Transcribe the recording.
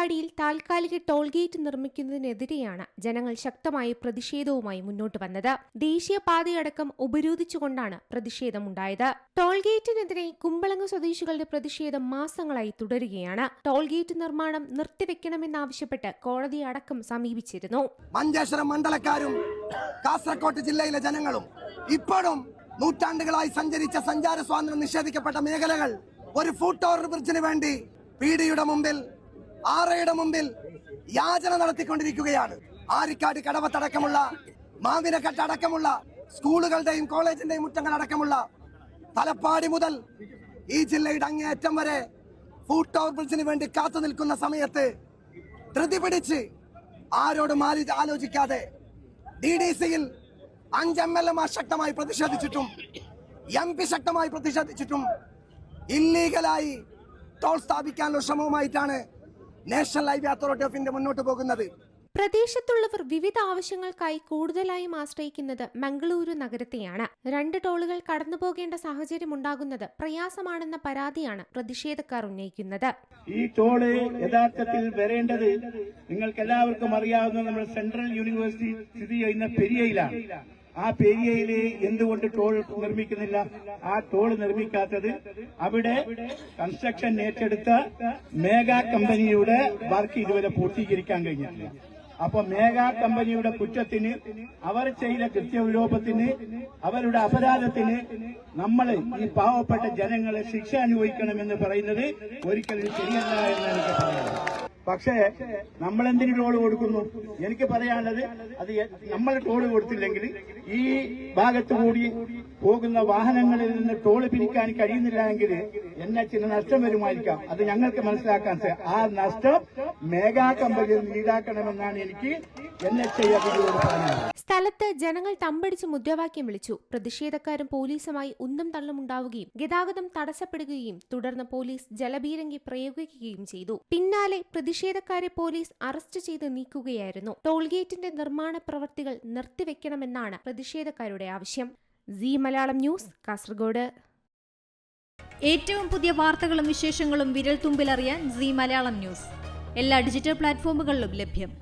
പാലക്കാടിയിൽ താൽക്കാലിക toll gate നിർമ്മിക്കുന്നതിനെതിരെയാണ് ജനങ്ങൾ ശക്തമായ പ്രതിഷേധവുമായി മുന്നോട്ട് വന്നത്. ദേശീയപാതയടക്കം ഉപരോധിച്ചുകൊണ്ടാണ് പ്രതിഷേധമുണ്ടായത്. ടോൾ ഗേറ്റിനെതിരെ കുമ്പളങ്ങ് സ്വദേശികളുടെ പ്രതിഷേധം മാസങ്ങളായി തുടരുകയാണ്. ടോൾ ഗേറ്റ് നിർമ്മാണം നിർത്തിവെക്കണമെന്നാവശ്യപ്പെട്ട് കോടതിയെ അടക്കം സമീപിച്ചിരുന്നു. മഞ്ചേശ്വരം മണ്ഡലക്കാരും കാസർകോട്ട് ജില്ലയിലെ ജനങ്ങളും ഇപ്പോഴും നൂറ്റാണ്ടുകളായി സഞ്ചരിച്ച സഞ്ചാര സ്വാതന്ത്ര്യം നിഷേധിക്കപ്പെട്ട മേഖലകൾ ഒരു ഫുട് ഓവർ ബ്രിഡ്ജിന് വേണ്ടി പീഡിയുടെ മുമ്പിൽ ആറയുടെ മുമ്പിൽ യാചന നടത്തിക്കൊണ്ടിരിക്കുകയാണ്. ആരിക്കാട് കടവത്തടക്കമുള്ള മാവിനക്കെട്ട് അടക്കമുള്ള സ്കൂളുകളുടെയും കോളേജിന്റെയും മുറ്റങ്ങൾ അടക്കമുള്ള തലപ്പാടി മുതൽ ഈ ജില്ലയുടെ അങ്ങേയറ്റം വരെ ഫുട് ഓവർ ബ്രിഡ്ജിന് വേണ്ടി കാത്തു നിൽക്കുന്ന സമയത്ത് ധൃതി പിടിച്ച് ആരോടും ആലോചിക്കാതെ DDCയിൽ 5 MLA ശക്തമായി പ്രതിഷേധിച്ചിട്ടും MP ശക്തമായി പ്രതിഷേധിച്ചിട്ടും ഇല്ലീഗലായി ടോൾ സ്ഥാപിക്കാനുള്ള ശ്രമവുമായിട്ടാണ് national highway authority of India മുന്നോട്ട് പോകുന്നത്. പ്രദേശത്തുള്ളവർ വിവിധ ആവശ്യങ്ങൾക്കായി കൂടുതലായും ആശ്രയിക്കുന്നത് മംഗളൂരു നഗരത്തെയാണ്. 2 ടോളുകൾ കടന്നുപോകേണ്ട സാഹചര്യം ഉണ്ടാകുന്നത് പ്രയാസമാണെന്ന പരാതിയാണ് പ്രതിഷേധക്കാർ ഉന്നയിക്കുന്നത്. ഈ ടോള് യഥാർത്ഥത്തിൽ വരേണ്ടത് നിങ്ങൾക്ക് എല്ലാവർക്കും അറിയാവുന്ന നമ്മുടെ സെൻട്രൽ യൂണിവേഴ്സിറ്റി സ്ഥിതി ചെയ്യുന്ന പെരിയയിലാണ്. ആ പെരിയയില് എന്തുകൊണ്ട് ടോൾ നിർമ്മിക്കുന്നില്ല? ആ ടോൾ നിർമ്മിക്കാത്തത് അവിടെ കൺസ്ട്രക്ഷൻ ഏറ്റെടുത്ത മേഗാ കമ്പനിയുടെ വർക്ക് ഇതുവരെ പൂർത്തീകരിക്കാൻ കഴിഞ്ഞിട്ടില്ല. അപ്പൊ മേഗാ കമ്പനിയുടെ കുറ്റത്തിന്, അവർ ചെയ്ത കൃത്യവിലോപത്തിന്, അവരുടെ അപരാധത്തിന് നമ്മൾ ഈ പാവപ്പെട്ട ജനങ്ങളെ ശിക്ഷ അനുഭവിക്കണമെന്ന് പറയുന്നത് ഒരിക്കലും ശരിയല്ല എന്ന് എനിക്ക് പറയാം. പക്ഷേ നമ്മളെന്തിന് ടോൾ കൊടുക്കുന്നു? എനിക്ക് പറയാനുള്ളത്, അത് നമ്മൾ ടോൾ കൊടുത്തില്ലെങ്കിൽ ഈ ഭാഗത്തു കൂടി പോകുന്ന വാഹനങ്ങളിൽ നിന്ന് ടോൾ പിരിക്കാൻ കഴിയുന്നില്ല എങ്കിൽ ചില നഷ്ടം വരുമായിരിക്കാം. അത് ഞങ്ങൾക്ക് മനസ്സിലാക്കാൻ ആ നഷ്ടം മേഗാ കമ്പനിയിൽ ഈടാക്കണമെന്നാണ് എനിക്ക് സ്ഥലത്ത് ജനങ്ങൾ തമ്പടിച്ച് മുദ്രാവാക്യം വിളിച്ചു. പ്രതിഷേധക്കാരും പോലീസുമായി ഉന്തും തള്ളുമുണ്ടാവുകയും ഗതാഗതം തടസ്സപ്പെടുകയും തുടർന്ന് പോലീസ് ജലബീരങ്കി പ്രയോഗിക്കുകയും ചെയ്തു. പിന്നാലെ പ്രതിഷേധക്കാരെ പോലീസ് അറസ്റ്റ് ചെയ്ത് നീക്കുകയായിരുന്നു. ടോൾ ഗേറ്റിന്റെ നിർമ്മാണ പ്രവൃത്തികൾ നിർത്തിവെക്കണമെന്നാണ് പ്രതിഷേധക്കാരുടെ ആവശ്യം. Zee Malayalam news, Kasaragod. ഏറ്റവും പുതിയ വാർത്തകളും വിശേഷങ്ങളും വിരൽ തുമ്പിലറിയാൻ സീ മലയാളം ന്യൂസ് എല്ലാ ഡിജിറ്റൽ പ്ലാറ്റ്ഫോമുകളിലും ലഭ്യം.